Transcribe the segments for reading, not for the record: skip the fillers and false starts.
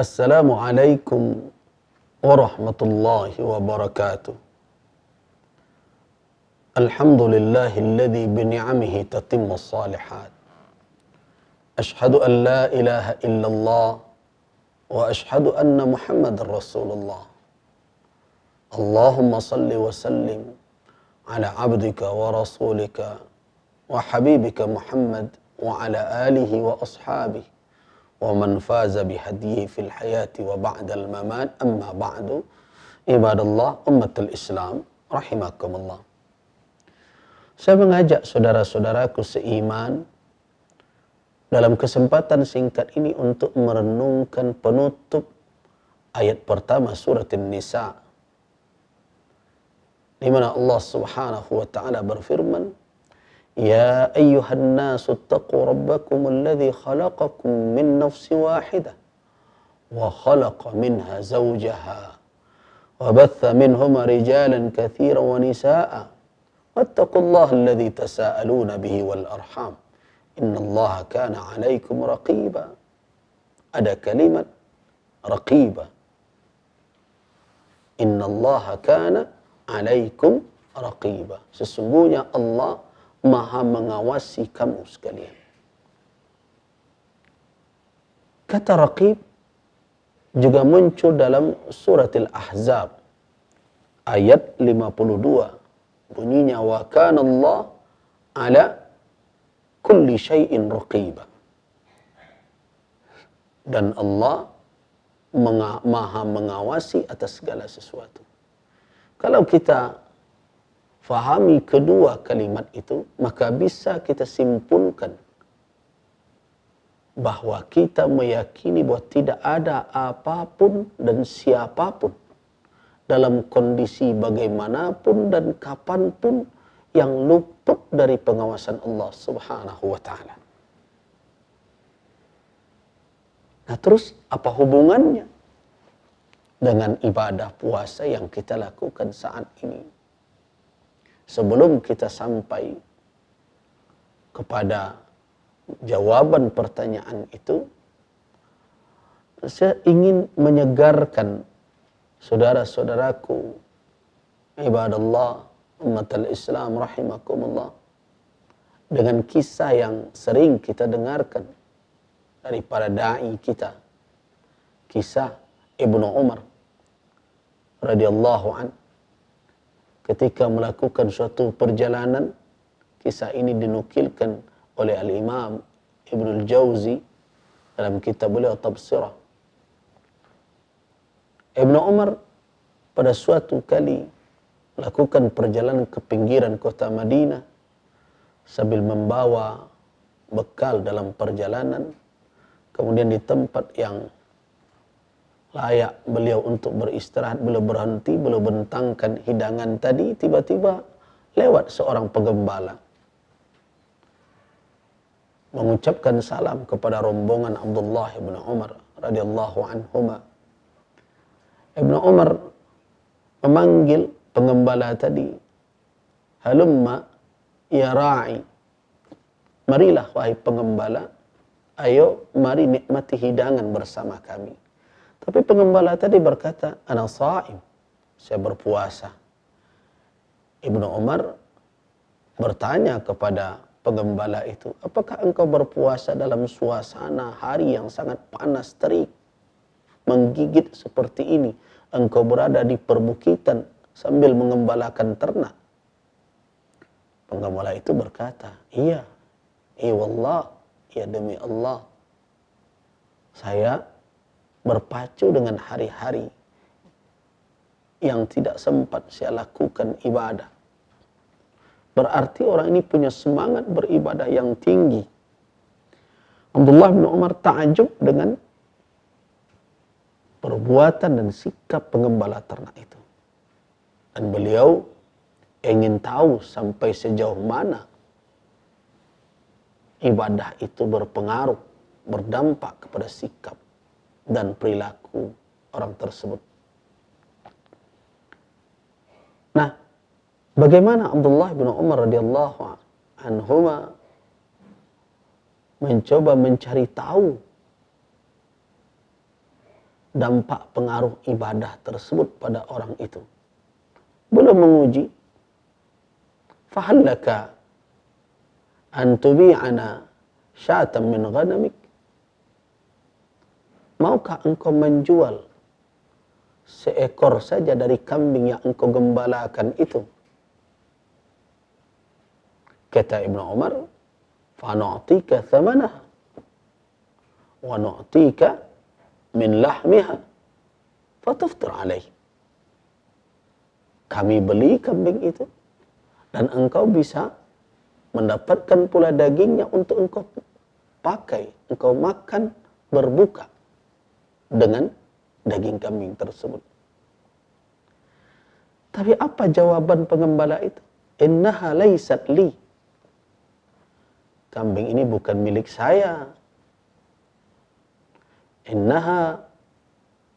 Assalamualaikum warahmatullahi wabarakatuh. Alhamdulillahilladzi bini'amihi tatimmus salihat. Ashhadu an la ilaha illallah wa ashhadu anna Muhammadar Rasulullah. Allahumma salli wa sallim ala abdika wa rasulika wa habibika Muhammad wa ala alihi wa ashabihi wa man faza bihadiyi fil hayati wa ba'dal mamat, amma ba'du. Ibadallah ummatul Islam rahimakumullah. Saya mengajak saudara-saudaraku seiman dalam kesempatan singkat ini untuk merenungkan penutup ayat pertama surat An-Nisa, di mana Allah Subhanahu wa taala berfirman, "Ya ayyuhan nasu taqu rabbakum alladhi khalaqakum min nafsin wahidah wa khalaqa minha zawjaha wa batha minhuma rijalan katsiran wa nisaa'a wattaqullaha alladhi tasaaluna bihi wal arham innallaha kana 'alaikum raqiba." Ada kalimat raqiba. Innallaha kana 'alaikum raqiba. Sesungguhnya Allah Maha mengawasi kamu sekalian. Kata raqib juga muncul dalam surat Al-Ahzab ayat 52. Bunyinya, wa kana Allah ala kulli syai'in raqiba. Dan Allah Maha mengawasi atas segala sesuatu. Kalau kita fahami kedua kalimat itu, maka bisa kita simpulkan bahwa kita meyakini bahwa tidak ada apapun dan siapapun dalam kondisi bagaimanapun dan kapanpun yang luput dari pengawasan Allah Subhanahu wa ta'ala. Nah, terus apa hubungannya dengan ibadah puasa yang kita lakukan saat ini? Sebelum kita sampai kepada jawaban pertanyaan itu, saya ingin menyegarkan saudara-saudaraku ibadallah ummatul Islam rahimakumullah dengan kisah yang sering kita dengarkan dari para dai kita, kisah Ibnu Umar radhiyallahu an. Ketika melakukan suatu perjalanan, kisah ini dinukilkan oleh Al-Imam Ibnul Jauzi dalam kitab beliau Tafsirah. Ibnu Umar pada suatu kali melakukan perjalanan ke pinggiran kota Madinah sambil membawa bekal dalam perjalanan. Kemudian di tempat yang layak beliau untuk beristirahat, beliau berhenti, beliau bentangkan hidangan tadi, tiba-tiba lewat seorang penggembala mengucapkan salam kepada rombongan Abdullah bin Umar radhiyallahu anhuma. Ibnu Umar memanggil penggembala tadi, "Halumma ya ra'i." Marilah wahai penggembala, ayo mari nikmati hidangan bersama kami. Tapi penggembala tadi berkata, "Ana sha'im." Saya berpuasa. Ibnu Umar bertanya kepada penggembala itu, "Apakah engkau berpuasa dalam suasana hari yang sangat panas terik, menggigit seperti ini? Engkau berada di perbukitan sambil mengembalakan ternak?" Penggembala itu berkata, "Iya, wallah, ya demi Allah, saya berpacu dengan hari-hari yang tidak sempat saya lakukan ibadah." Berarti orang ini punya semangat beribadah yang tinggi. Abdullah bin Umar ta'ajub dengan perbuatan dan sikap penggembala ternak itu. Dan beliau ingin tahu sampai sejauh mana ibadah itu berpengaruh, berdampak kepada sikap dan perilaku orang tersebut. Nah, bagaimana Abdullah bin Umar radhiyallahu anhuma mencoba mencari tahu dampak pengaruh ibadah tersebut pada orang itu. Belum menguji, fahallaka an tubi'ana syatan min ghanamik. Maukah engkau menjual seekor saja dari kambing yang engkau gembalakan itu? Kata Ibnu Umar, fa nu'tika thamanaha wa nu'tika min lahmiha fatuftir alaih. Kami beli kambing itu dan engkau bisa mendapatkan pula dagingnya untuk engkau pakai, engkau makan berbuka dengan daging kambing tersebut. Tapi apa jawaban pengembala itu? Innaha laysat li. Kambing ini bukan milik saya. Innaha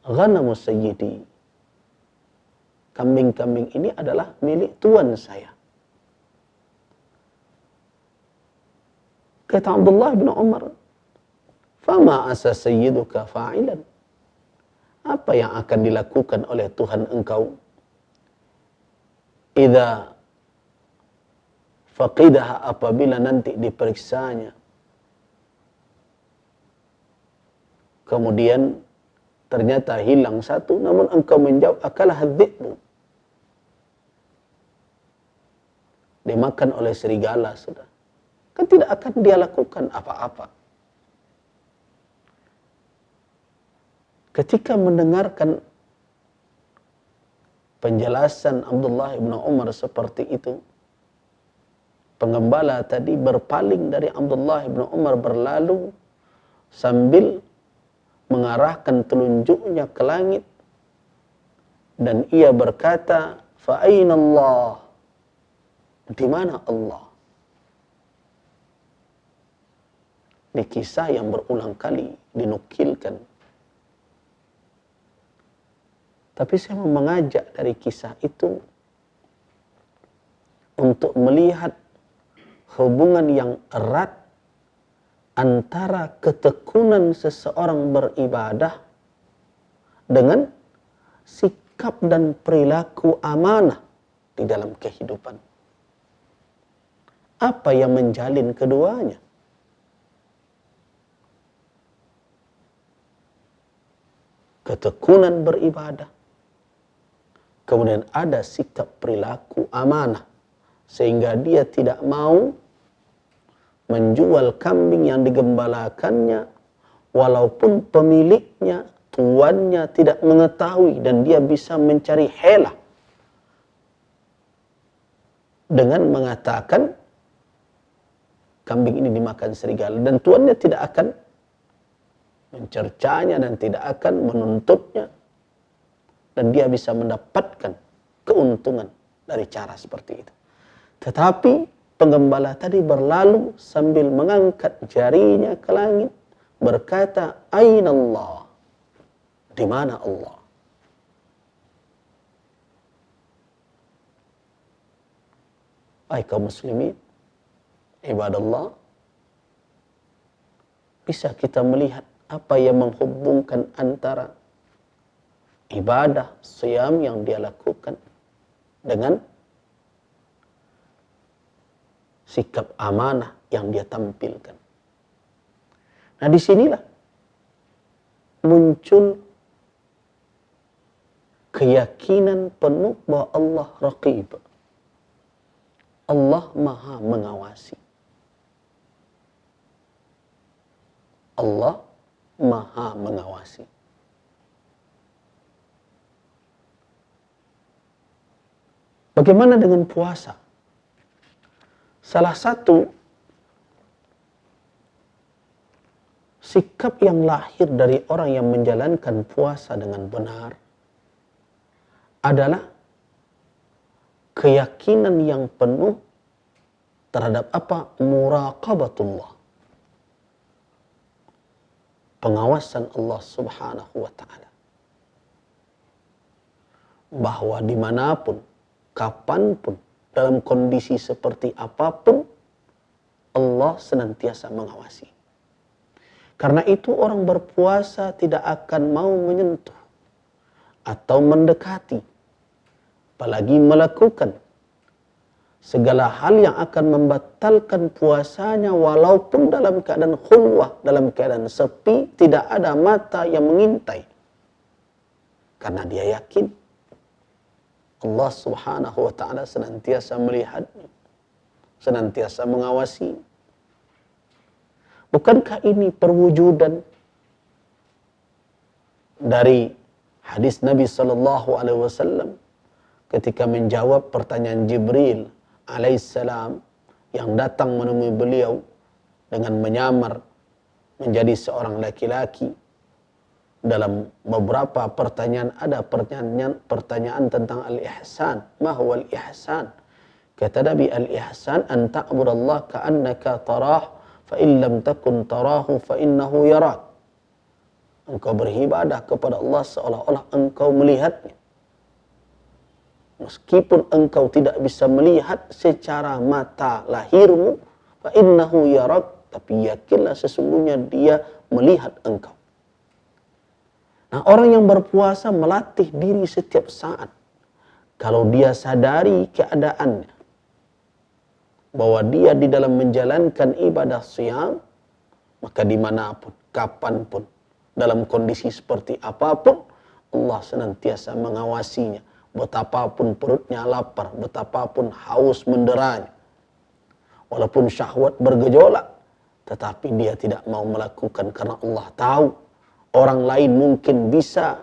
ghanamu sayyidi. Kambing-kambing ini adalah milik tuan saya. Kata Abdullah bin Umar, fama asa sayyiduka fa'ilan. Apa yang akan dilakukan oleh Tuhan engkau idza faqidaha, apabila nanti diperiksanya kemudian ternyata hilang satu, namun engkau menjawab akalah dhi'bu, dimakan oleh serigala sudah, kan tidak akan dia lakukan apa-apa. Ketika mendengarkan penjelasan Abdullah bin Umar seperti itu, pengembala tadi berpaling dari Abdullah bin Umar berlalu sambil mengarahkan telunjuknya ke langit dan ia berkata, fa aina Allah? Di mana Allah? Ini kisah yang berulang kali dinukilkan. Tapi saya mau mengajak dari kisah itu untuk melihat hubungan yang erat antara ketekunan seseorang beribadah dengan sikap dan perilaku amanah di dalam kehidupan. Apa yang menjalin keduanya? Ketekunan beribadah, kemudian ada sikap perilaku amanah, sehingga dia tidak mau menjual kambing yang digembalakannya, walaupun pemiliknya, tuannya tidak mengetahui, dan dia bisa mencari helah dengan mengatakan kambing ini dimakan serigala, dan tuannya tidak akan mencercanya dan tidak akan menuntutnya, dan dia bisa mendapatkan keuntungan dari cara seperti itu. Tetapi penggembala tadi berlalu sambil mengangkat jarinya ke langit, berkata, aina Allah? Di mana Allah? Hai kaum muslimin, ibadallah, bisa kita melihat apa yang menghubungkan antara ibadah siyam yang dia lakukan dengan sikap amanah yang dia tampilkan. Nah, disinilah muncul keyakinan penuh bahwa Allah raqib. Allah maha mengawasi. Allah maha mengawasi. Bagaimana dengan puasa? Salah satu sikap yang lahir dari orang yang menjalankan puasa dengan benar adalah keyakinan yang penuh terhadap apa? Muraqabatullah. Pengawasan Allah Subhanahu wa ta'ala. Bahwa dimanapun, kapanpun, dalam kondisi seperti apapun, Allah senantiasa mengawasi. Karena itu orang berpuasa tidak akan mau menyentuh atau mendekati, apalagi melakukan segala hal yang akan membatalkan puasanya walaupun dalam keadaan khulwah, dalam keadaan sepi, tidak ada mata yang mengintai. Karena dia yakin Allah Subhanahu wa taala senantiasa melihatnya, senantiasa mengawasi. Bukankah ini perwujudan dari hadis Nabi sallallahu alaihi wasallam ketika menjawab pertanyaan Jibril alaihissalam yang datang menemui beliau dengan menyamar menjadi seorang laki-laki. Dalam beberapa pertanyaan ada pertanyaan tentang al-ihsan. Ma huwa al-ihsan? Kata Nabi, al-ihsan an ta'budallaha ka'annaka tarah fa in lam takun tarahu fa innahu yarak. Engkau beribadah kepada Allah seolah-olah engkau melihatnya. Meskipun engkau tidak bisa melihat secara mata lahirmu, fa innahu yarak, tapi yakinlah sesungguhnya dia melihat engkau. Nah, orang yang berpuasa melatih diri setiap saat. Kalau dia sadari keadaannya, bahwa dia di dalam menjalankan ibadah siyam, maka dimanapun, kapanpun, dalam kondisi seperti apapun, Allah senantiasa mengawasinya. Betapapun perutnya lapar, betapapun haus menderanya. Walaupun syahwat bergejolak, tetapi dia tidak mau melakukan karena Allah tahu orang lain mungkin bisa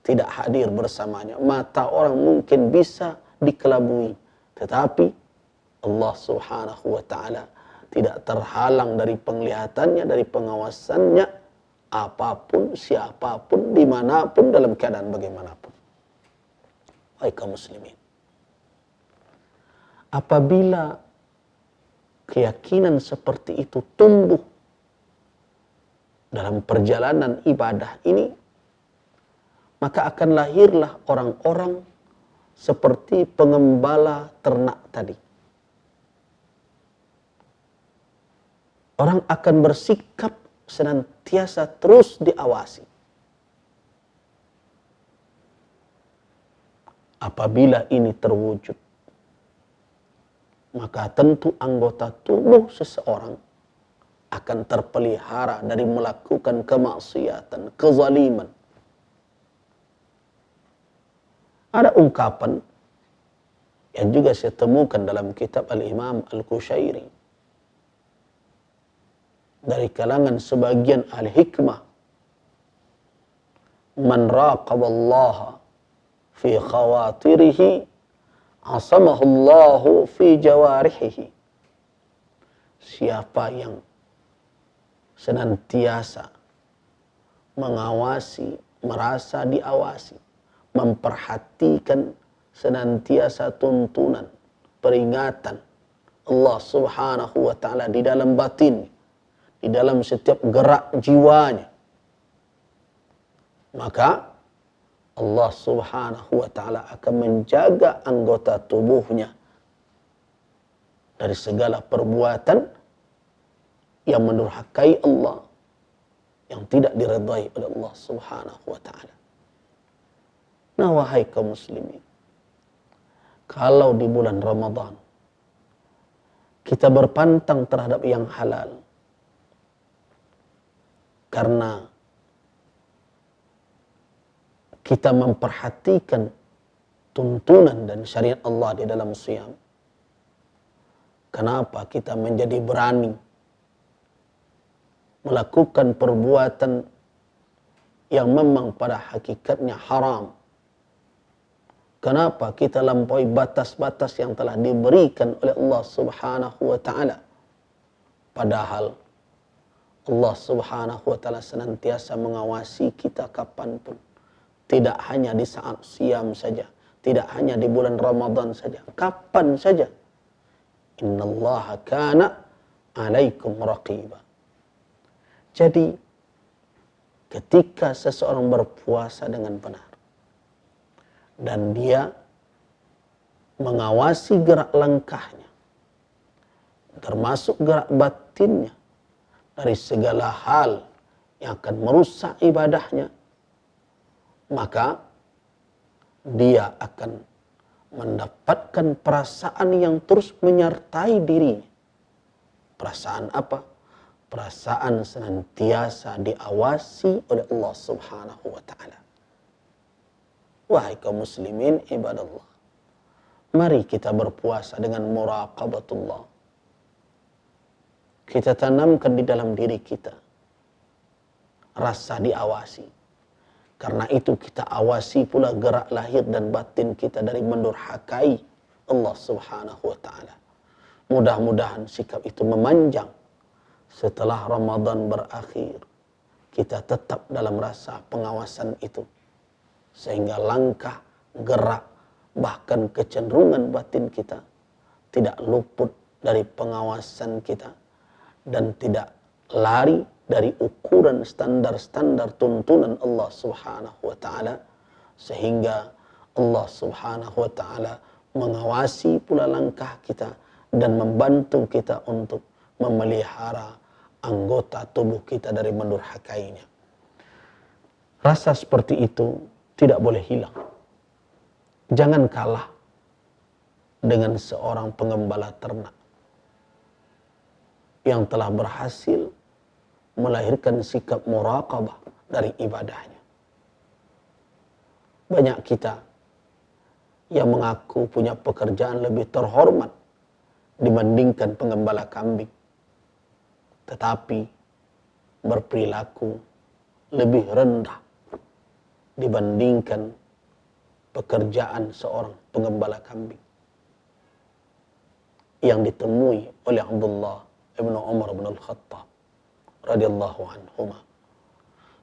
tidak hadir bersamanya. Mata orang mungkin bisa dikelabui. Tetapi Allah Subhanahu wa ta'ala tidak terhalang dari penglihatannya, dari pengawasannya, apapun, siapapun, dimanapun, dalam keadaan bagaimanapun. Hai kaum muslimin, apabila keyakinan seperti itu tumbuh dalam perjalanan ibadah ini, maka akan lahirlah orang-orang seperti pengembala ternak tadi. Orang akan bersikap senantiasa terus diawasi. Apabila ini terwujud, maka tentu anggota tubuh seseorang akan terpelihara dari melakukan kemaksiatan, kezaliman. Ada ungkapan yang juga saya temukan dalam kitab Al-Imam Al-Qushairi dari kalangan sebagian ahli hikmah, man raqaballaha fi khawatirihi asamahullahu fi jawarihihi. Siapa yang senantiasa mengawasi, merasa diawasi, memperhatikan senantiasa tuntunan, peringatan Allah Subhanahu wa ta'ala di dalam batin, di dalam setiap gerak jiwanya, maka Allah Subhanahu wa ta'ala akan menjaga anggota tubuhnya dari segala perbuatan yang mendurhakai Allah, yang tidak diredai oleh Allah Subhanahu wa ta'ala. Nah, wahai kaum muslimin, kalau di bulan Ramadan kita berpantang terhadap yang halal karena kita memperhatikan tuntunan dan syariat Allah di dalam siyam, kenapa kita menjadi berani melakukan perbuatan yang memang pada hakikatnya haram? Kenapa kita lampaui batas-batas yang telah diberikan oleh Allah Subhanahu wa ta'ala? Padahal Allah Subhanahu wa ta'ala senantiasa mengawasi kita kapanpun. Tidak hanya di saat siam saja, tidak hanya di bulan Ramadan saja, kapan saja. Innallaha kana alaikum raqiba. Jadi ketika seseorang berpuasa dengan benar dan dia mengawasi gerak langkahnya, termasuk gerak batinnya, dari segala hal yang akan merusak ibadahnya, maka dia akan mendapatkan perasaan yang terus menyertai dirinya. Perasaan apa? Perasaan senantiasa diawasi oleh Allah Subhanahu wa ta'ala. Wahai kaum muslimin ibadallah, mari kita berpuasa dengan muraqabatullah. Kita tanamkan di dalam diri kita rasa diawasi. Karena itu kita awasi pula gerak lahir dan batin kita dari mendurhakai Allah Subhanahu wa ta'ala. Mudah-mudahan sikap itu memanjang. Setelah Ramadan berakhir, kita tetap dalam rasa pengawasan itu. Sehingga langkah, gerak, bahkan kecenderungan batin kita tidak luput dari pengawasan kita. Dan tidak lari dari ukuran standar-standar tuntunan Allah Subhanahu wa ta'ala, sehingga Allah Subhanahu wa ta'ala mengawasi pula langkah kita dan membantu kita untuk memelihara anggota tubuh kita dari mendurhakainya. Rasa seperti itu tidak boleh hilang. Jangan kalah dengan seorang pengembala ternak yang telah berhasil melahirkan sikap muraqabah dari ibadahnya. Banyak kita yang mengaku punya pekerjaan lebih terhormat dibandingkan pengembala kambing, tetapi berperilaku lebih rendah dibandingkan pekerjaan seorang pengembala kambing yang ditemui oleh Abdullah ibn Umar bin Al-Khattab radhiyallahu anhuma.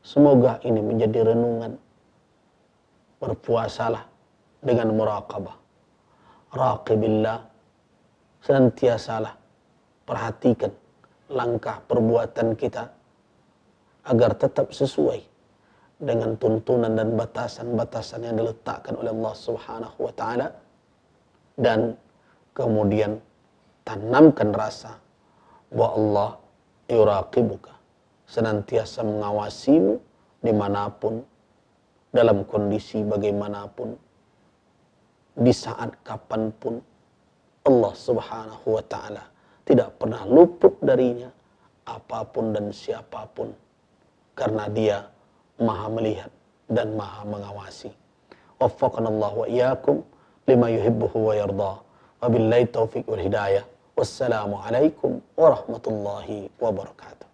Semoga ini menjadi renungan. Berpuasalah dengan muraqabah. Raqibillah, senantiasalah perhatikan langkah perbuatan kita agar tetap sesuai dengan tuntunan dan batasan-batasan yang diletakkan oleh Allah Subhanahu wa ta'ala, dan kemudian tanamkan rasa bahwa Allah yuraqibuka, senantiasa mengawasimu dimanapun, dalam kondisi bagaimanapun, di saat kapanpun. Allah Subhanahu wa ta'ala tidak pernah luput darinya apapun dan siapapun, karena dia maha melihat dan maha mengawasi. Waffaqanallahu wa iyyakum lima yuhibbuhu wa yarda. Wabillahi taufiq wal hidayah. Wassalamualaikum warahmatullahi wabarakatuh.